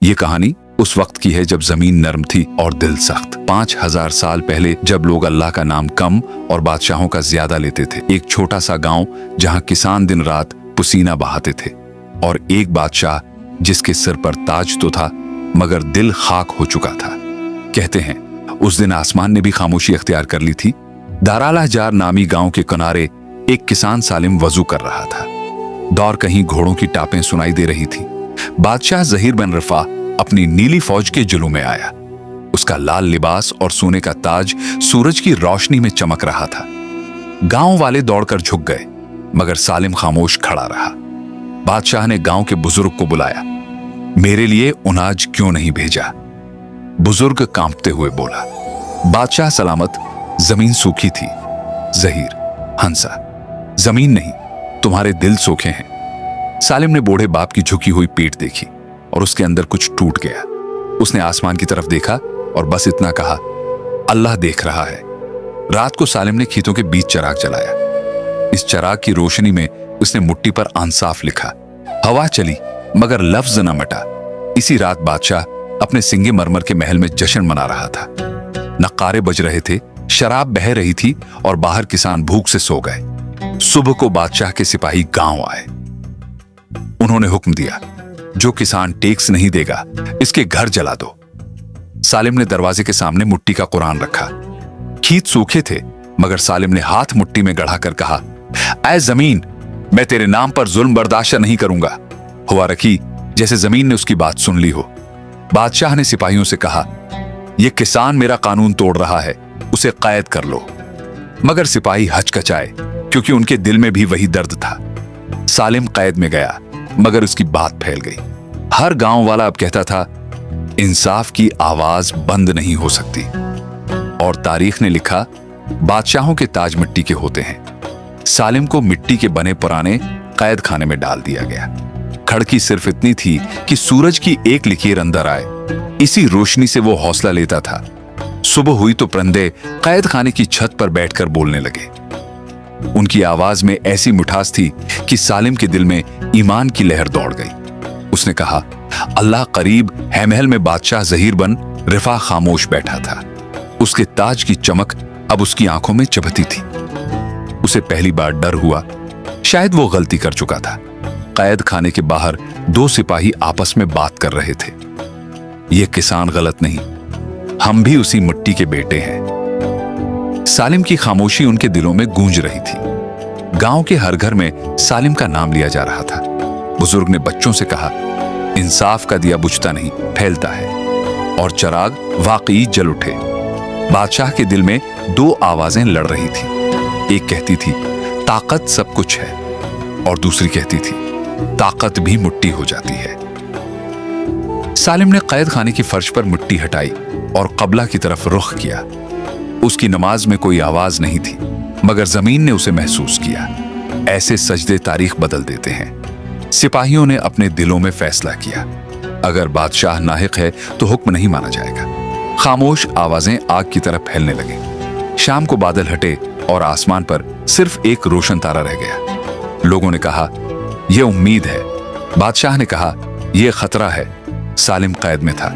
ये कहानी उस वक्त की है जब जमीन नरम थी और दिल सख्त। 5000 साल पहले जब लोग अल्लाह का नाम कम और बादशाहों का ज्यादा लेते थे। एक छोटा सा गांव जहां किसान दिन रात पसीना बहाते थे और एक बादशाह जिसके सिर पर ताज तो था मगर दिल खाक हो चुका था। कहते हैं उस दिन आसमान ने भी खामोशी अख्तियार कर ली थी। दाराला जार नामी गांव के किनारे एक किसान सालिम वजू कर रहा था। दौर कहीं घोड़ों की टापें सुनाई दे रही थी। बादशाह जहीर बिन रिफा अपनी नीली फौज के जुलूम में आया। उसका लाल लिबास और सोने का ताज सूरज की रोशनी में चमक रहा था। गांव वाले दौड़कर झुक गए मगर सालिम खामोश खड़ा रहा। बादशाह ने गांव के बुजुर्ग को बुलाया। मेरे लिए अनाज क्यों नहीं भेजा? बुजुर्ग कांपते हुए बोला। बादशाह सलामत, जमीन सूखी थी। जहीर हंसा, जमीन नहीं, तुम्हारे दिल सूखे हैं। सालिम ने बूढ़े बाप की झुकी हुई पीठ देखी और उसके अंदर कुछ टूट गया। उसने आसमान की तरफ देखा और बस इतना कहा, अल्लाह देख रहा है। रात को सालिम ने खेतों के बीच चिराग जलाया। इस चिराग की रोशनी में उसने मुट्ठी पर अंसाफ लिखा। हवा चली मगर लफ्ज न मटा। इसी रात बादशाह अपने सिंगे मरमर के महल में जश्न मना रहा था। नक्कारे बज रहे थे, शराब बह रही थी और बाहर किसान भूख से सो गए। सुबह को बादशाह के सिपाही गांव आए। उन्होंने हुक्म दिया, जो किसान टैक्स नहीं देगा इसके घर जला दो। सालिम ने दरवाजे के सामने मुट्ठी का कुरान रखा। खेत सूखे थे मगर सालिम ने हाथ मुट्ठी में गढ़ाकर कहा, ऐ जमीन, मैं तेरे नाम पर जुल्म बर्दाश्त नहीं करूंगा। हुआ रखी जैसे जमीन ने उसकी बात सुन ली हो। बादशाह ने सिपाहियों से कहा, यह किसान मेरा कानून तोड़ रहा है, उसे कैद कर लो। मगर सिपाही हचकचाए क्योंकि उनके दिल में भी वही दर्द था। सालिम कैद में गया मगर उसकी बात फैल गई। हर गांव वाला अब कहता था, इंसाफ की आवाज बंद नहीं हो सकती। और तारीख ने लिखा, बादशाहों के ताज मिट्टी के होते हैं। सालिम को मिट्टी के बने पुराने कैद खाने में डाल दिया गया। खड़की सिर्फ इतनी थी कि सूरज की एक लकीर अंदर आए। इसी रोशनी से वो हौसला लेता था। सुबह हुई तो परिंदे कैद खाने की छत पर बैठकर बोलने लगे। उनकी आवाज में ऐसी मिठास थी कि सालिम के दिल में ईमान की लहर दौड़ गई। उसने कहा, अल्लाह करीब है। महल में बादशाह जहीर बिन रिफा खामोश बैठा था। उसके ताज की चमक अब उसकी आंखों में चबहती थी। उसे पहली बार डर हुआ, शायद वो गलती कर चुका था। कैद खाने के बाहर दो सिपाही आपस में बात कर रहे थे। ये किसान गलत नहीं, हम भी उसी मिट्टी के बेटे हैं। सालिम की खामोशी उनके दिलों में गूंज रही थी। गांव के हर घर में सालिम का नाम लिया जा रहा था। बुजुर्ग ने बच्चों से कहा, इंसाफ का दिया बुझता नहीं, फैलता है। और चिराग वाकई जल उठे। बादशाह के दिल में दो आवाजें लड़ रही थी। एक कहती थी, ताकत सब कुछ है, और दूसरी कहती थी, ताकत भी मुट्ठी हो जाती है। सालिम ने कैद खाने की फर्श पर मिट्टी हटाई और कबला की तरफ रुख किया। उसकी नमाज में कोई आवाज नहीं थी मगर जमीन ने उसे महसूस किया। ऐसे सजदे तारीख बदल देते हैं। सिपाहियों ने अपने दिलों में फैसला किया, अगर बादशाह नाहिक है तो हुक्म नहीं माना जाएगा। खामोश आवाजें आग की तरफ फैलने लगी। शाम को बादल हटे और आसमान पर सिर्फ एक रोशन तारा रह गया। लोगों ने कहा, यह उम्मीद है। बादशाह ने कहा, यह खतरा है। सालिम कैद में था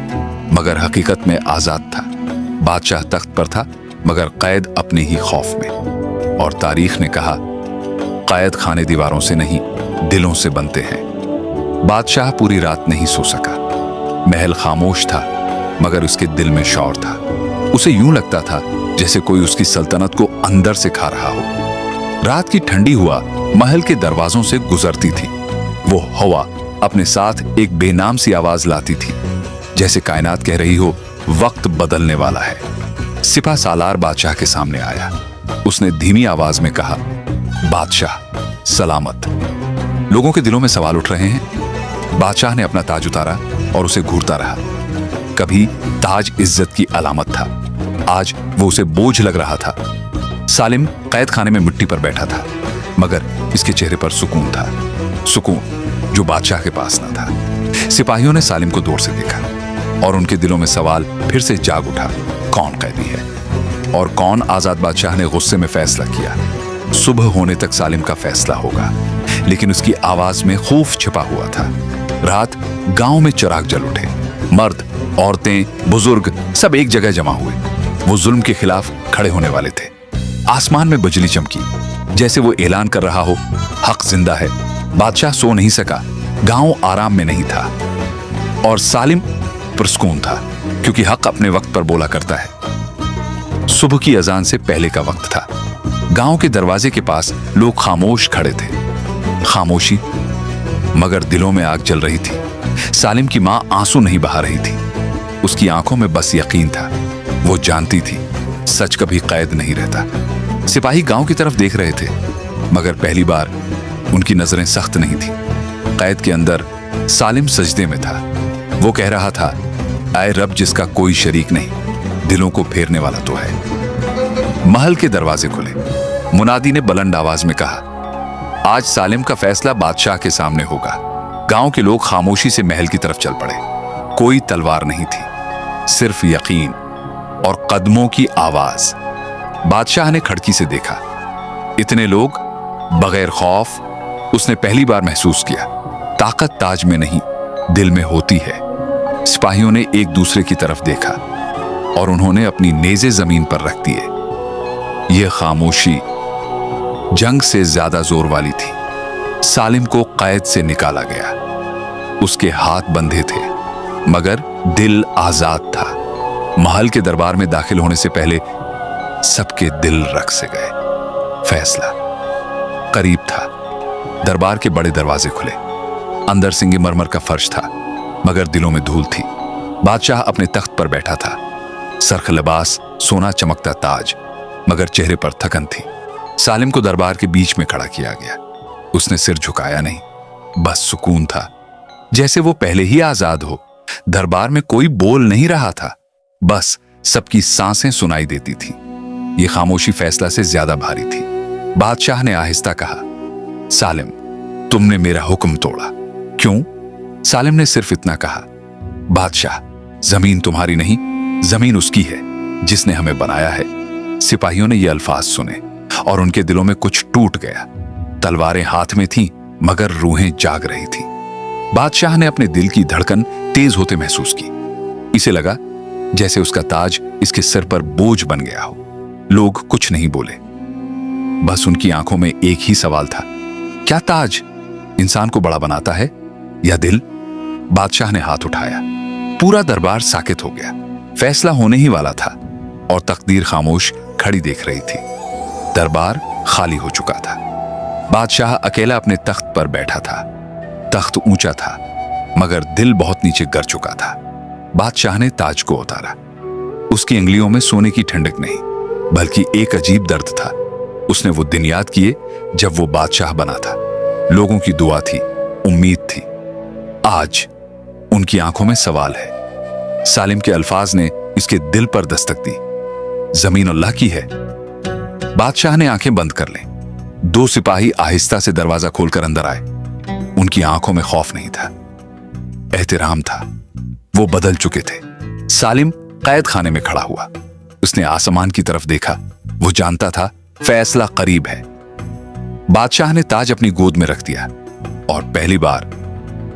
मगर हकीकत में आजाद था। बादशाह तख्त पर था मगर कैद अपने ही खौफ में। और तारीख ने कहा, कैद खाने दीवारों से नहीं, दिलों से बनते हैं। बादशाह पूरी रात नहीं सो सका। महल खामोश था मगर उसके दिल में शौर था। उसे यूं लगता था जैसे कोई उसकी सल्तनत को अंदर से खा रहा हो। रात की ठंडी हुआ महल के दरवाजों से गुजरती थी। वो हवा अपने साथ एक बेनाम सी आवाज लाती थी, जैसे कायनात कह रही हो, वक्त बदलने वाला है। सिपा सालार बादशाह के सामने आया। उसने धीमी आवाज में कहा, बादशाह सलामत। लोगों के दिलों में सवाल उठ रहे हैं। बादशाह ने अपना ताज उतारा और उसे घूरता रहा। कभी ताज इज्जत की अलामत था, आज वो उसे बोझ लग रहा था। सालिम कैद खाने में मिट्टी पर बैठा था मगर इसके चेहरे पर सुकून था, सुकून जो बादशाह के पास न था। सिपाहियों ने सालिम को दूर से देखा और उनके दिलों में सवाल फिर से जाग उठा, कौन कैदी है और कौन आजाद? बादशाह ने गुस्से में फैसला किया, सुबह होने तक सालिम का फैसला होगा। लेकिन उसकी आवाज में खौफ छिपा हुआ था। रात गांव में चिराग जल उठे। मर्द, औरतें, बुजुर्ग सब एक जगह जमा हुए। वो जुल्म के खिलाफ खड़े होने वाले थे। आसमान में बिजली चमकी, जैसे वो ऐलान कर रहा हो, हक जिंदा है। बादशाह सो नहीं सका, गांव आराम में नहीं था और सालिम पुरस्कून था, क्योंकि हक अपने वक्त पर बोला करता है। सुबह की अजान से पहले का वक्त था। गांव के दरवाजे के पास लोग खामोश खड़े थे। खामोशी, मगर दिलों में आग जल रही थी। सालिम की मां आंसू नहीं बहा रही थी, उसकी आंखों में बस यकीन था। वो जानती थी सच कभी कैद नहीं रहता। सिपाही गांव की तरफ देख रहे थे, मगर पहली बार उनकी नजरें सख्त नहीं थी। कैद के अंदर सालिम सजदे में था। वो कह रहा था, आए रब जिसका कोई शरीक नहीं, दिलों को फेरने वाला तो है। महल के दरवाजे खुले। मुनादी ने बुलंद आवाज में कहा, आज सालिम का फैसला बादशाह के सामने होगा। गांव के लोग खामोशी से महल की तरफ चल पड़े। कोई तलवार नहीं थी, सिर्फ यकीन और कदमों की आवाज। बादशाह ने खिड़की से देखा। इतने लोग बगैर खौफ उसने पहली बार महसूस किया। ताकत ताज में नहीं, दिल में होती है। सिपाहियों ने एक दूसरे की तरफ देखा और उन्होंने अपनी नेज़े जमीन पर रख दिए। यह खामोशी जंग से ज्यादा जोर वाली थी। सालिम को कैद से निकाला गया। उसके हाथ बंधे थे, मगर दिल आजाद था। महल के दरबार में दाखिल होने से पहले सबके दिल रख से गए। फैसला करीब था। दरबार के बड़े दरवाजे खुले। अंदर संगमरमर का फर्श था, मगर दिलों में धूल थी। बादशाह अपने तख्त पर बैठा था। सरख लिबास, सोना चमकता ताज, मगर चेहरे पर थकन थी। सालिम को दरबार के बीच में खड़ा किया गया। उसने सिर झुकाया नहीं, बस सुकून था, जैसे वो पहले ही आजाद हो। दरबार में कोई बोल नहीं रहा था, बस सबकी सांसें सुनाई देती थी। ये खामोशी फैसला से ज्यादा भारी थी। बादशाह ने आहिस्ता कहा, सालिम, तुमने मेरा हुक्म तोड़ा। क्यों? सालिम ने सिर्फ इतना कहा, बादशाह, जमीन तुम्हारी नहीं, जमीन उसकी है जिसने हमें बनाया है। सिपाहियों ने ये अल्फाज सुने और उनके दिलों में कुछ टूट गया। तलवारें हाथ में थीं, मगर रूहें जाग रही थीं। बादशाह ने अपने दिल की धड़कन तेज होते महसूस की। इसे लगा जैसे उसका ताज इसके सिर पर बोझ बन गया हो। लोग कुछ नहीं बोले, बस उनकी आंखों में एक ही सवाल था, क्या ताज इंसान को बड़ा बनाता है या दिल? बादशाह ने हाथ उठाया। पूरा दरबार साकित हो गया। फैसला होने ही वाला था और तकदीर खामोश खड़ी देख रही थी। दरबार खाली हो चुका था। बादशाह अकेला अपने तख्त पर बैठा था। तख्त ऊंचा था, मगर दिल बहुत नीचे गिर चुका था। बादशाह ने ताज को उतारा। उसकी अंगुलियों में सोने की ठंडक नहीं, बल्कि एक अजीब दर्द था। उसने वो दिन याद किए जब वो बादशाह बना था। लोगों की दुआ थी, उम्मीद थी। आज उनकी आंखों में सवाल है। सालिम के अल्फाज ने इसके दिल पर दस्तक दी, जमीन अल्लाह की है। बादशाह ने आंखें बंद कर लें। दो सिपाही आहिस्ता से दरवाजा खोलकर अंदर आए। उनकी आंखों में खौफ नहीं था, एहतराम था। वो बदल चुके थे। सालिम कैद खाने में खड़ा हुआ। उसने आसमान की तरफ देखा। वो जानता था फैसला करीब है। बादशाह ने ताज अपनी गोद में रख दिया और पहली बार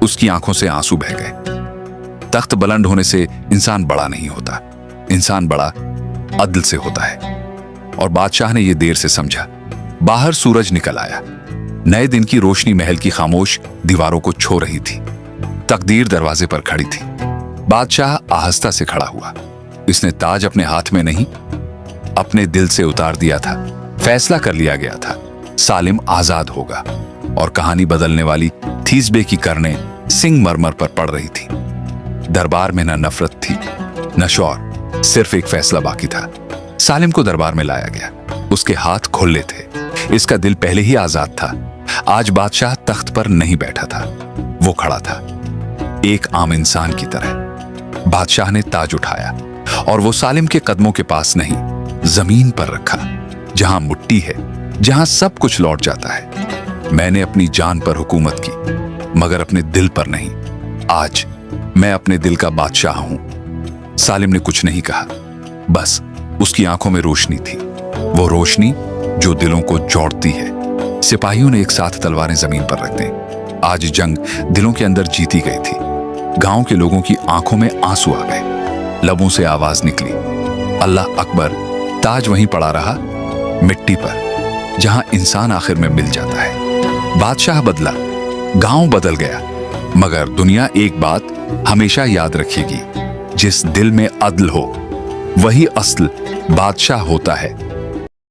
उसकी आंखों से आंसू बह गए। तख्त बुलंद होने से इंसान बड़ा नहीं होता, इंसान बड़ा अदल से होता है। और बादशाह ने यह देर से समझा। बाहर सूरज निकल आया। नए दिन की रोशनी महल की खामोश दीवारों को छो रही थी। तकदीर दरवाजे पर खड़ी थी। बादशाह आहिस्ता से खड़ा हुआ। इसने ताज अपने हाथ में नहीं, अपने दिल से उतार दिया था। फैसला कर लिया गया था, सालिम आजाद होगा। और कहानी बदलने वाली थीसबे की करने संगमरमर पर पड़ रही थी। दरबार में न नफरत थी, न शौर, सिर्फ एक फैसला बाकी था। सालिम को दरबार में लाया गया। उसके हाथ खुले थे। इसका दिल पहले ही आजाद था। आज बादशाह तख्त पर नहीं बैठा था, वो खड़ा था, एक आम इंसान की तरह। बादशाह ने ताज उठाया और वो सालिम के कदमों के पास नहीं, जमीन पर रखा, जहां मिट्टी है, जहां सब कुछ लौट जाता है। मैंने अपनी जान पर हुकूमत की, मगर अपने दिल पर नहीं। आज मैं अपने दिल का बादशाह हूं। सालिम ने कुछ नहीं कहा, बस उसकी आंखों में रोशनी थी, वो रोशनी जो दिलों को जोड़ती है। सिपाहियों ने एक साथ तलवारें जमीन पर रख दी। आज जंग दिलों के अंदर जीती गई थी। गांव के लोगों की आंखों में आंसू आ गए, लबों से आवाज निकली, अल्लाह अकबर। ताज वहीं पड़ा रहा, मिट्टी पर, जहां इंसान आखिर में मिल जाता है। बादशाह बदला, गांव बदल गया, मगर दुनिया एक बात हमेशा याद रखेगी, जिस दिल में अदल हो वही असल बादशाह होता है।